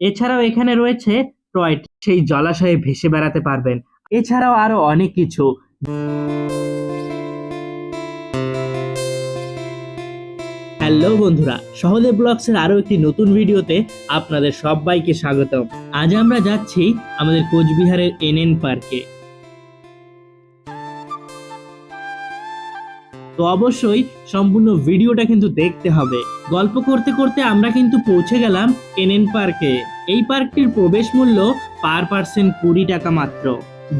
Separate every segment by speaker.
Speaker 1: এছাড়াও এখানে রয়েছে টয় ট্রেন, সেই জলাশয়ে ভেসে বেড়াতে পারবেন। এছাড়াও আরো অনেক কিছু। হ্যালো বন্ধুরা, সহদেব ব্লগসের আরো একটি নতুন ভিডিওতে আপনাদের সবাইকে স্বাগতম। আজ আমরা যাচ্ছি আমাদের কোচবিহারের এনএন পার্কে। তো অবশ্যই সম্পূর্ণ ভিডিওটা কিন্তু দেখতে হবে। গল্প করতে করতে আমরা কিন্তু পৌঁছে গেলাম এনএন পার্কে। এই পার্কটির প্রবেশ মূল্য পার পার্সন 20 টাকা মাত্র।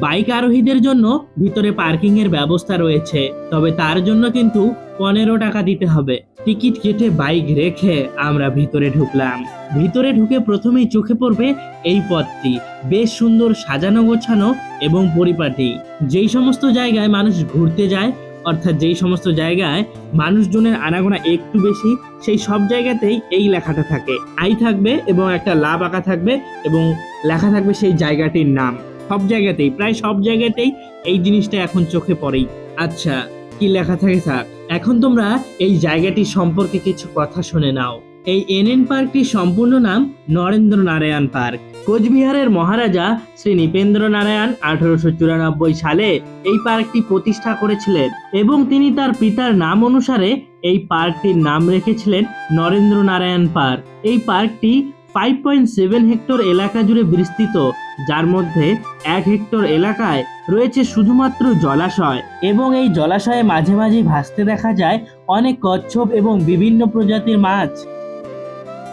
Speaker 1: বাইক আরোহীদের জন্য ভিতরে পার্কিং এর ব্যবস্থা রয়েছে, তবে তার জন্য কিন্তু 15 টাকা দিতে হবে। টিকিট কেটে বাইক রেখে আমরা ভিতরে ঢুকলাম। ভিতরে ঢুকে প্রথমেই চোখে পড়বে এই পথটি বেশ সুন্দর সাজানো গোছানো এবং পরিপাটি। যেই সমস্ত জায়গায় মানুষ ঘুরতে যায়, অর্থাৎ যেই সমস্ত জায়গায় মানুষজনের আনাগোনা একটু বেশি, সেই সব জায়গাতেই এই লেখাটা থাকে। আই থাকবে এবং একটা লাভ আঁকা থাকবে এবং লেখা থাকবে সেই জায়গাটির নাম। সব জায়গাতেই, প্রায় সব জায়গাতেই এই জিনিসটা এখন চোখে পড়েই। আচ্ছা, কি লেখা থাকে থাক, এখন তোমরা এই জায়গাটি সম্পর্কে কিছু কথা শুনে নাও। এই এনএন পার্কটির সম্পূর্ণ নাম নরেন্দ্র নারায়ণ পার্ক। কোচবিহারের মহারাজা শ্রী নৃপেন্দ্র নারায়ণ 1894 সালে এই পার্কটি প্রতিষ্ঠা করেছিলেন এবং তিনি তার পিতার নাম অনুসারে এই পার্কটির নাম রেখেছিলেন নরেন্দ্র নারায়ণ পার্ক। এই পার্কটি 5.7 হেক্টর এলাকা জুড়ে বিস্তৃত, যার মধ্যে 1 হেক্টর এলাকায় রয়েছে শুধুমাত্র জলাশয় এবং এই জলাশয়ে মাঝে মাঝে ভাসতে দেখা যায় অনেক কচ্ছপ এবং বিভিন্ন প্রজাতির মাছ।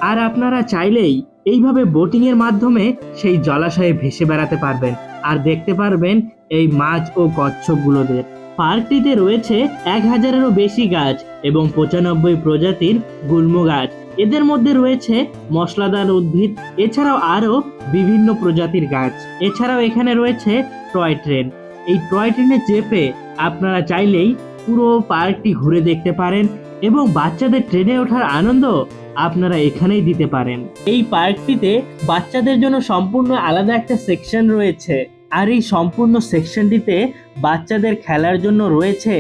Speaker 1: আর আপনারা চাইলেই এইভাবে বোটিং এর মাধ্যমে সেই জলাশয়ে ভেসে বেড়াতে পারবেন আর দেখতে পারবেন এই মাছ ও কচ্ছপগুলোদের। পার্কটিতে রয়েছে 1000-এরও বেশি গাছ এবং 95 প্রজাতির গুল্ম গাছ। এদের মধ্যে রয়েছে মশলাদার উদ্ভিদ, এছাড়াও আরো বিভিন্ন প্রজাতির গাছ। এছাড়াও এখানে রয়েছে টয় ট্রেন। এই টয় ট্রেনে চেপে আপনারা চাইলেই পুরো পার্কটি ঘুরে দেখতে পারেন এবং বাচ্চাদের ট্রেনে ওঠার আনন্দ আপনারা এখানেই দিতে পারেন। এই পার্কটিতে বাচ্চাদের জন্য সম্পূর্ণ আলাদা একটা সেকশন রয়েছে, আর এই সম্পূর্ণ সেকশনটিতে বাচ্চাদের খেলার জন্য রয়েছে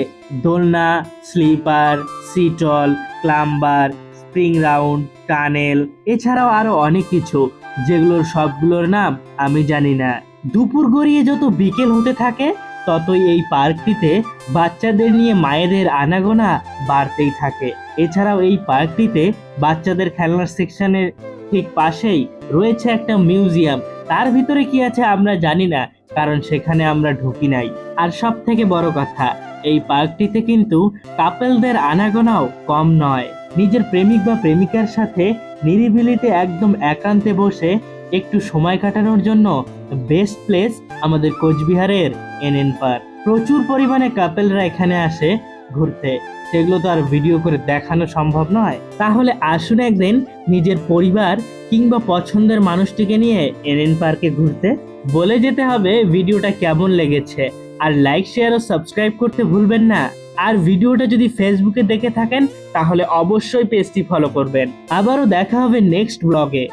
Speaker 1: দোলনা, স্লিপার, সিটল, ক্লাম্বার, স্প্রিং রাউন্ড, টানেল, এছাড়াও আরো অনেক কিছু, যেগুলোর সবগুলোর নাম আমি জানি না। দুপুর গড়িয়ে যত বিকেল হতে থাকে ততই এই পার্কটিতে বাচ্চাদের নিয়ে মায়েদের আনাগোনা বাড়তেই থাকে। এছাড়াও এই পার্কটিতে বাচ্চাদের খেলনার সেকশনের ঠিক পাশেই রয়েছে একটা মিউজিয়াম। তার ভিতরে কি আছে আমরা জানি না, কারণ সেখানে আমরা ঢুকি নাই। আর সব থেকে বড় কথা, এই পার্কটিতে কিন্তু কাপেলদের আনাগোনাও কম নয়। নিজের প্রেমিক বা প্রেমিকার সাথে নিরিবিলিতে একদম একান্তে বসে একটু সময় কাটানোর জন্য বেস্ট প্লেস আমাদের কোচবিহারের এনএন পার্ক। প্রচুর পরিমাণে কাপেলরা এখানে আসে ঘুরতে, সেগুলো তো আর ভিডিও করে দেখানো সম্ভব নয়। তাহলে আসুন একদিন নিজের পরিবার কিংবা পছন্দের মানুষটিকে নিয়ে এনএন পার্কে ঘুরতে। বলে যেতে হবে ভিডিওটা কেমন লেগেছে, আর লাইক, শেয়ার ও সাবস্ক্রাইব করতে ভুলবেন না। আর ভিডিওটা যদি ফেসবুকে দেখে থাকেন তাহলে অবশ্যই পেজটি ফলো করবেন। আবারও দেখা হবে নেক্সট ব্লগে।